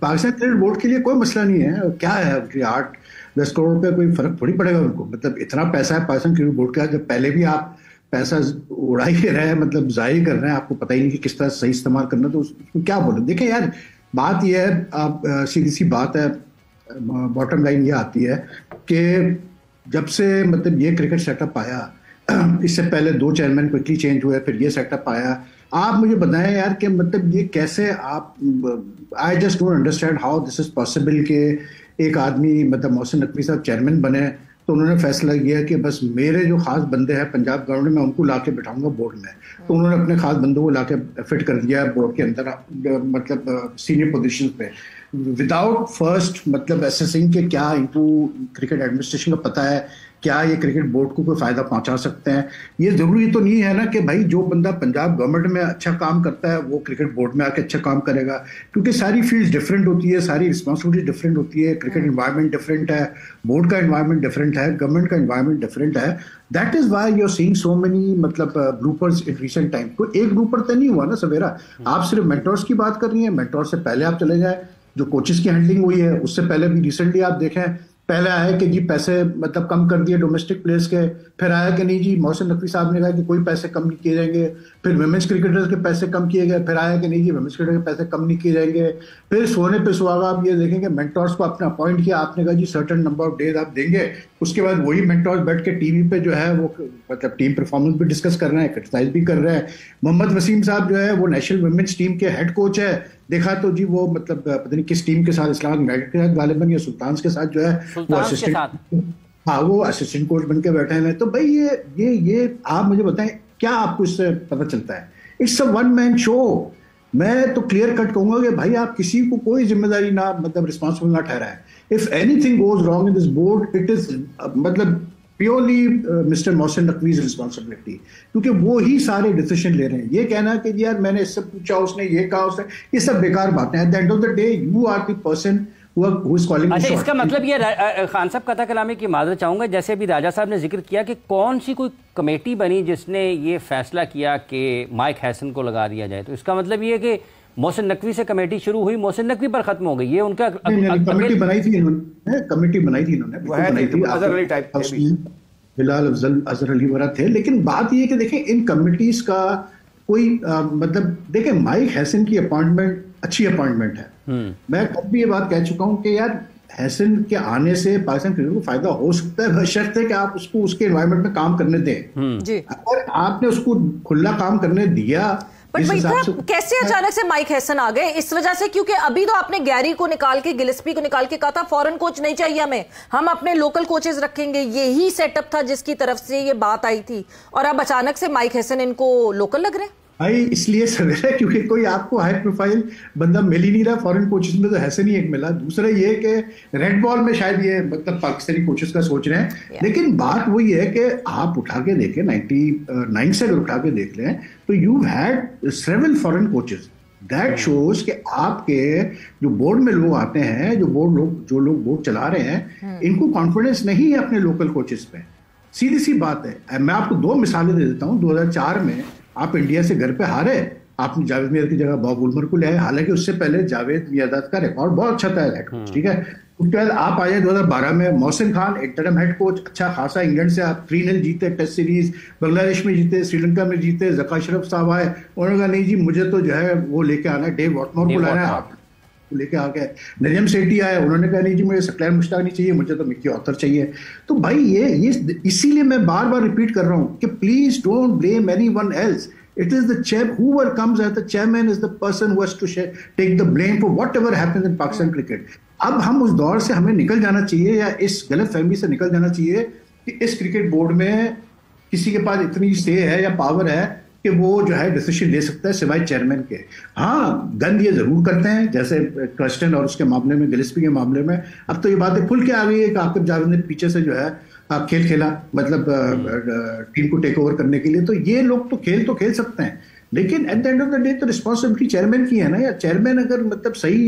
Pakistan cricket board के लिए कोई मसला नहीं है। क्या है 8-10 करोड़ रुपये, कोई फर्क थोड़ी पड़ेगा उनको। मतलब इतना पैसा है पाकिस्तान क्रिकेट बोर्ड का, जब पहले भी आप पैसा उड़ा ही रहे हैं, मतलब जाहिर कर रहे हैं, आपको पता ही नहीं कि किस तरह सही इस्तेमाल करना, तो उसको क्या बोले। देखिए यार, बात यह है, आप सीधी सी बात है, बॉटम लाइन ये आती है कि जब से मतलब ये क्रिकेट सेटअप आया, इससे पहले 2 चेयरमैन क्विकली चेंज हुए, फिर ये सेटअप आया। आप मुझे बताएं यार कि मतलब ये कैसे आप, I just don't understand how this is possible कि एक आदमी मतलब मोहसिन नकवी साहब चेयरमैन बने, तो उन्होंने फैसला किया कि बस मेरे जो खास बंदे हैं पंजाब गवर्नमेंट में, उनको लाके बिठाऊंगा बोर्ड में। तो उन्होंने अपने खास बंदों को लाके फिट कर दिया बोर्ड के अंदर, मतलब सीनियर पोजीशन पे, विदाउट फर्स्ट मतलब असेसिंग के क्या इनको क्रिकेट एडमिनिस्ट्रेशन का पता है, क्या ये क्रिकेट बोर्ड को कोई फायदा पहुंचा सकते हैं। ये जरूरी तो नहीं है ना कि भाई जो बंदा पंजाब गवर्नमेंट में अच्छा काम करता है वो क्रिकेट बोर्ड में आके अच्छा काम करेगा, क्योंकि सारी फील्ड डिफरेंट होती है, सारी रिस्पॉन्सिबिलिटी डिफरेंट होती है। क्रिकेट एनवायरनमेंट डिफरेंट है, बोर्ड का एनवायरनमेंट डिफरेंट है, गवर्नमेंट का एनवायरनमेंट डिफरेंट है। That is why you are seeing so many मतलब ब्लूपर्स इन रिसेंट टाइम। कोई एक ब्लूपर तो नहीं हुआ ना सवेरा। आप सिर्फ मेंटोर्स की बात कर रही हैं, मेंटोर से पहले आप चले जाए जो कोचेस की हैंडलिंग हुई है, उससे पहले भी रिसेंटली आप देखें, पहले आया कि जी पैसे मतलब कम कर दिए डोमेस्टिक प्लेयर्स के, फिर आया कि नहीं जी मोहसिन नकवी साहब ने कहा कि कोई पैसे कम नहीं किए जाएंगे, फिर वुमेन्स क्रिकेटर्स के पैसे कम किए गए, फिर आया कि नहीं जी वुमेन्स क्रिकेटर के पैसे कम नहीं किए जाएंगे। फिर सोने पे सुहागा आप ये देखेंगे मेंटोर्स को आपने अपॉइंट किया, आपने कहा जी सर्टेन नंबर ऑफ डेज आप देंगे, उसके बाद वही मेंटोर्स बैठ के टीवी पे जो है वो मतलब टीम परफॉर्मेंस भी डिस्कस कर रहे हैं, क्रिटिसाइज भी कर रहे हैं। मोहम्मद वसीम साहब जो है वो नेशनल वुमेन्स टीम के हेड कोच है, देखा तो जी वो मतलब पता नहीं किस टीम के साथ, इस्लामाबाद यूनाइटेड के साथ गालिबन या सुल्तान्स के साथ जो है वो असिस्टेंट, हाँ वो असिस्टेंट कोच बन के बैठे हैं। तो भाई ये आप मुझे बताएं क्या आपको इससे पता चलता है? It's a one man show. मैं तो क्लियर कट कहूंगा कि भाई आप किसी को कोई जिम्मेदारी ना मतलब रिस्पॉन्सिबल ना ठहराएं। If anything goes wrong in this board it is मतलब purely mister Mohsin Naqvi's responsibility, क्योंकि वो ही सारे डिसीजन ले रहे हैं। ये कहना कि यार मैंने इससे पूछा, उसने ये कहा, उसने, ये सब बेकार बातें हैं। At the end of the day you are the person who is calling. अच्छा, इसका मतलब ये खान साहब कथा कलामी की माजरत चाहूंगा, जैसे अभी राजा साहब ने जिक्र किया कि कौन सी कोई कमेटी बनी जिसने ये फैसला किया कि माइक हैसन को लगा दिया जाए, तो इसका मतलब ये कि मोहसिन नकवी से कमेटी शुरू हुई, मोहसिन नकवी पर खत्म हो गई। ये उनका कमेटी बनाई थी इन्होंने, कमेटी बनाई थी इन्होंने, बिलाल अजहर अली वगैरह थे। लेकिन बात ये कि देखें इन कमिटीज का कोई मतलब देखें माइक हैसन की अपॉइंटमेंट अच्छी अपॉइंटमेंट है। मैं कब भी ये बात कह चुका हूं कि यार हैसन के आने से पाकिस्तान क्रिकेट को फायदा हो सकता है, बशर्ते कि आप उसको उसके एनवायरनमेंट में काम करने दें। अगर आपने उसको खुला काम करने दिया, बट भाई साहब कैसे अचानक से माइक हैसन आ गए? इस वजह से क्योंकि अभी तो आपने गैरी को निकाल के, गिलेस्पी को निकाल के कहा था फॉरेन कोच नहीं चाहिए हमें, हम अपने लोकल कोचेस रखेंगे। यही सेटअप था जिसकी तरफ से ये बात आई थी, और अब अचानक से माइक हैसन इनको लोकल लग रहे हैं। भाई इसलिए सवेरा क्योंकि कोई आपको हाई प्रोफाइल बंदा मिल ही नहीं रहा फॉरेन कोचेस में, तो हैसन ही एक मिला। दूसरा ये कि रेड बॉल में शायद ये मतलब पाकिस्तानी कोचेस का सोच रहे हैं। लेकिन बात वही है कि आप उठा के देखें 99 से अगर उठा के देख लें तो you had several foreign coaches. That shows कि आपके जो बोर्ड में लोग आते हैं, जो लोग बोर्ड चला रहे हैं, इनको कॉन्फिडेंस नहीं है अपने लोकल कोचेस पे। सीधी सी बात है। मैं आपको 2 मिसालें दे देता हूँ। 2004 में आप इंडिया से घर पे हारे, आपने जावेद मियां की जगह बॉब उल्मर को ले आए, हालांकि उससे पहले जावेद मियादाद का रिकॉर्ड बहुत अच्छा था हेड कोच, ठीक है। उसके बाद आप आए 2012 में Mohsin Khan interim head coach, अच्छा खासा, इंग्लैंड से आप 3-0 जीते टेस्ट सीरीज, बांग्लादेश में जीते, श्रीलंका में जीते। जका अशरफ साहब आए, उन्होंने कहा नहीं जी मुझे तो जो है वो लेके आना है, डेव वॉटमोर को लाना है, आप लेके आ गए। नजम सेठी आए, उन्होंने कहा नहीं जी मुझे सकलैन मुश्ताक नहीं चाहिए, मुझे तो मिक्की ऑथर चाहिए। तो भाई ये इसीलिए मैं बार बार रिपीट कर रहा हूं कि please don't blame anyone else. It is the chair, whoever comes as the chairman is the person who has to take the blame for whatever happens in Pakistan cricket. अब हम उस दौर से हमें निकल जाना चाहिए, या इस गलत फहमी से निकल जाना चाहिए कि इस क्रिकेट बोर्ड में किसी के पास इतनी से है या पावर है कि वो जो है डिसीजन ले सकता है सिवाय चेयरमैन के। हाँ, गंद ये जरूर करते हैं, जैसे क्रिस्टन और उसके मामले में, गिलेस्पी के मामले में। अब तो ये बातें खुल के आ गई है कि आकिब जावेद ने पीछे से जो है खेल खेला, मतलब टीम को टेक ओवर करने के लिए। तो ये लोग तो खेल सकते हैं, लेकिन eight the end of the day तो रिस्पॉन्सिबिलिटी चेयरमैन की है ना। या चेयरमैन अगर मतलब सही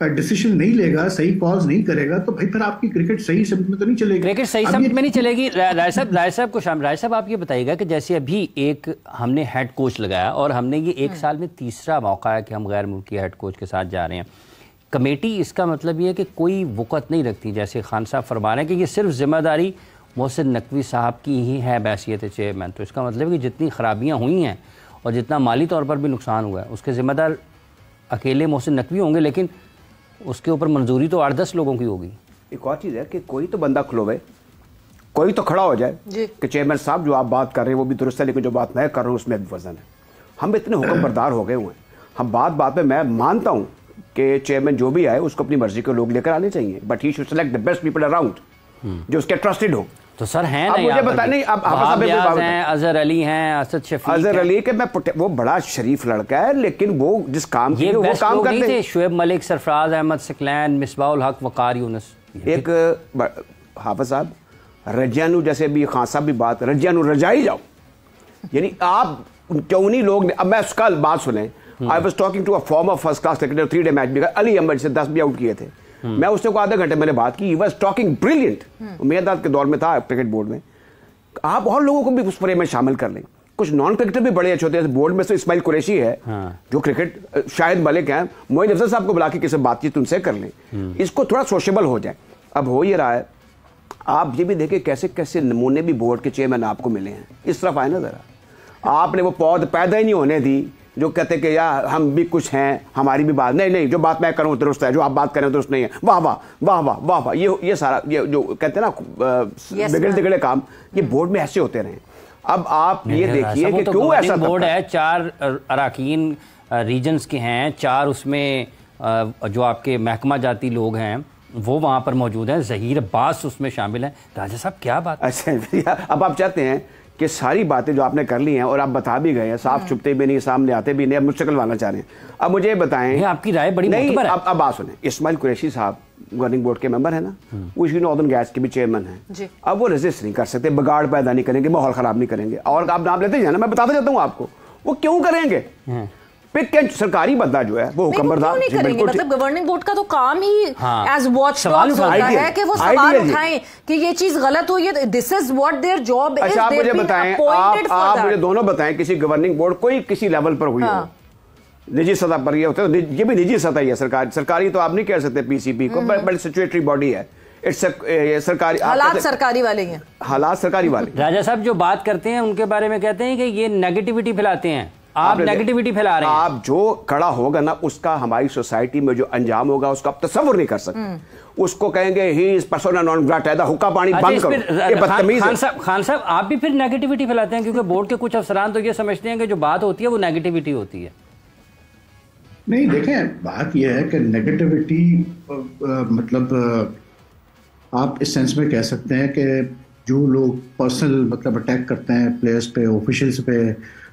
डिसीजन नहीं लेगा, सही कॉल्स नहीं करेगा, तो भाई फिर आपकी क्रिकेट सही समझ में तो नहीं चलेगी। क्रिकेट सही समझ में नहीं चलेगी। राय साहब को राय साहब आप ये बताइएगा कि जैसे अभी एक हमने हेड कोच लगाया और हमने ये 1 साल में तीसरा मौका है कि हम गैर मुल्की हेड कोच के साथ जा रहे हैं, कमेटी, इसका मतलब ये है कि कोई वक़्त नहीं रखती, जैसे खान साहब फरमा रहे हैं कि ये सिर्फ जिम्मेदारी मोहसिन नकवी साहब की ही है बैसियत चेयरमैन। तो इसका मतलब है कि जितनी ख़राबियाँ हुई हैं और जितना माली तौर पर भी नुकसान हुआ है उसके ज़िम्मेदार अकेले मोहसिन नकवी होंगे, लेकिन उसके ऊपर मंजूरी तो 8-10 लोगों की होगी। एक और चीज़ है कि कोई तो बंदा खुलवे, कोई तो खड़ा हो जाए कि चेयरमैन साहब जो आप बात कर रहे हैं वो भी दुरुस्त है, लेकिन जो बात मैं कर रहा हूँ उसमें भी वजन है। हम इतने हुक्म बरदार हो गए हुए हैं, हम बात पे मैं मानता हूँ कि चेयरमैन जो भी आए उसको अपनी मर्जी के लोग लेकर आने चाहिए, but he should select the best people around जो उसके ट्रस्टेड हो। तो सर हैं ना, मुझे बता नहीं, अब अजहर अली हैं, असद शफीक, अजहर अली के मैं वो बड़ा शरीफ लड़का है, लेकिन वो जिस काम के वो काम करते हैं। शुएब मलिक, सरफराज अहमद सकलैन, मिसबाउल हक, वकार यूनुस, एक हाफिज साहब रजियानु, जैसे भी खान साहब भी बात रजियानु रजाई जाओ, यानी आप क्यों नहीं लोग। अब मैं उसका बात सुने, I was talking to a former first class cricketer, 3 day match भी अली अहमद से 10 भी आउट किए थे। मैं उससे को आधे घंटे मैंने बात की, ही वाज टॉकिंग ब्रिलियंट, मेहदाद के दौर में था क्रिकेट बोर्ड में। आप और लोगों को भी उस प्रे में शामिल कर लें, कुछ नॉन क्रिकेटर भी बड़े अच्छे होते हैं बोर्ड में। तो इस्माइल कुरैशी है जो क्रिकेट, शाहिद मलिक हैं, मोइन अफजल साहब को बुला के किसी बातचीत उनसे कर लें, इसको थोड़ा सोशेबल हो जाए। अब हो ये रहा है, आप ये भी देखें कैसे कैसे नमूने भी बोर्ड के चेयरमैन आपको मिले हैं। इस तरफ आए ना जरा, आपने वो पौध पैदा ही नहीं होने दी जो कहते कि यार हम भी कुछ हैं, हमारी भी बात नहीं, जो बात मैं करूँ दुरुस्त है, जो आप बात करें दुरुस्त नहीं है, वाह वाह वाह वाह वाह वाह, ये सारा ये जो कहते हैं ना बिगड़े तिगड़े काम, ये बोर्ड में ऐसे होते रहे। अब आप ये देखिए कि क्यों ऐसा बोर्ड है, 4 अरकान रीजन्स के हैं, 4 उसमें जो आपके महकमा जाती लोग हैं वो वहाँ पर मौजूद हैं, ज़हीर अब्बास उसमें शामिल हैं। राजा साहब क्या बात। अच्छा, अब आप चाहते हैं कि सारी बातें जो आपने कर ली हैं और आप बता भी गए हैं, साफ छुपते भी नहीं, सामने आते भी नहीं, अब मुझसे करवाना चाह रहे हैं। अब मुझे बताएं, आपकी राय बड़ी नहीं, अब बात सुने, इस्माइल कुरैशी साहब गवर्निंग बोर्ड के मेंबर है ना, वो नॉर्दर्न गैस के भी चेयरमैन हैं। अब वो रेजिस्ट नहीं कर सकते, बिगाड़ पैदा नहीं करेंगे, माहौल खराब नहीं करेंगे। और आप नाम लेते जाना, मैं बताता जाता हूँ आपको वो क्यों करेंगे। पिक एंड सरकारी बंदा जो है वो हुक्मबरदार नहीं करेंगे, मतलब गवर्निंग बोर्ड का तो काम ही एज वॉच होता है कि वो सवाल उठाएं कि ये चीज गलत हुई है, this is what their job is. अच्छा, आप मुझे बताएं, आप मुझे दोनों बताएं, किसी गवर्निंग बोर्ड कोई किसी लेवल पर हुई हो, निजी सतह पर ये होता है, ये भी निजी सतह ही है, सरकारी तो आप नहीं कह सकते पीसीपी को, बट सिचुएटरी बॉडी है, इट्स सरकारी, हालात सरकारी वाले हैं, हालात सरकारी वाले। राजा साहब जो बात करते हैं उनके बारे में कहते हैं कि ये नेगेटिविटी फैलाते हैं, आप नेगेटिविटी फैला रहे हैं। आप जो खड़ा होगा ना, उसका हमारी सोसाइटी में जो अंजाम होगा उसका आप तसव्वुर नहीं कर सकते। उसको कहेंगे he is persona non grata, हुक्का पानी बंद करो, ये बदतमीज है। खान साहब आप भी फिर नेगेटिविटी फैलाते हैं, क्योंकि बोर्ड के कुछ अफसरान तो ये समझते हैं कि जो बात होती है वो नेगेटिविटी होती है। नहीं, देखें, बात यह है कि नेगेटिविटी मतलब आप इस सेंस में कह सकते हैं कि जो लोग पर्सनल मतलब अटैक करते हैं प्लेयर्स पे, ऑफिशियल्स पे,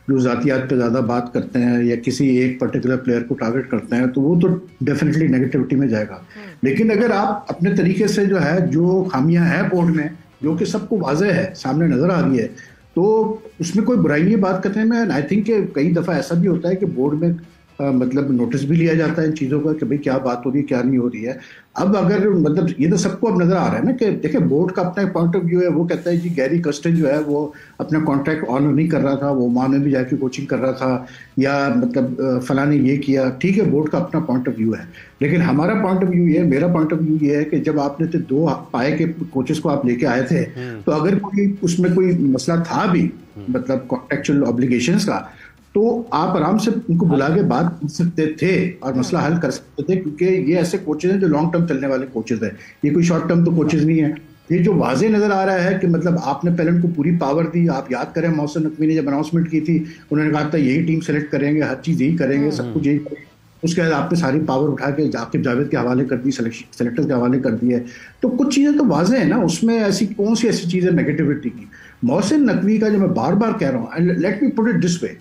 जो ज़ातियात पे ज़्यादा बात करते हैं या किसी एक पर्टिकुलर प्लेयर को टारगेट करते हैं, तो वो तो डेफिनेटली नेगेटिविटी में जाएगा। लेकिन अगर आप अपने तरीके से जो है, जो खामियां हैं बोर्ड में, जो कि सबको वाज़ेह है, सामने नज़र आ रही है, तो उसमें कोई बुराई नहीं बात करने में। आई थिंक कई दफ़ा ऐसा भी होता है कि बोर्ड में मतलब नोटिस भी लिया जाता है इन चीज़ों का कि भाई क्या बात हो रही है, क्या नहीं हो रही है। अब अगर मतलब ये तो सबको अब नज़र आ रहा है ना कि देखिए बोर्ड का अपना पॉइंट ऑफ व्यू है, वो कहता है जी गैरी कर्स्टन जो है वो अपना कॉन्ट्रैक्ट ऑनर नहीं कर रहा था, वो ओमान में भी जाके कोचिंग कर रहा था, या मतलब फलां ने ये किया। ठीक है, बोर्ड का अपना पॉइंट ऑफ व्यू है, लेकिन हमारा पॉइंट ऑफ व्यू ये, मेरा पॉइंट ऑफ व्यू ये है कि जब आपने 2 पाए के कोचेस को आप लेके आए थे, तो अगर कोई उसमें कोई मसला था भी मतलब कॉन्ट्रैक्चुअल ऑब्लिगेशंस का, तो आप आराम से उनको बुला के बात कर सकते थे और मसला हल कर सकते थे, क्योंकि ये ऐसे कोचेज हैं जो लॉन्ग टर्म चलने वाले कोचेज हैं, ये कोई शॉर्ट टर्म तो कोचेज नहीं है। ये जो वाजे नजर आ रहा है कि मतलब आपने पहले उनको पूरी पावर दी। आप याद करें मोहसिन नकवी ने जब अनाउंसमेंट की थी, उन्होंने कहा था यही टीम सेलेक्ट करेंगे, हर चीज़ यही करेंगे, सब कुछ यही करेंगे। उसके बाद आपने सारी पावर उठा के आकिब जावेद के हवाले कर दी, सेलेक्टर्स के हवाले कर दी है। तो कुछ चीज़ें तो वाजे हैं ना, उसमें ऐसी कौन सी ऐसी चीज़ है नेगेटिविटी की। मोहसिन नकवी का जो मैं बार बार कह रहा हूँ, let me put it this way,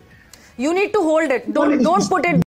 you need to hold it, don't put it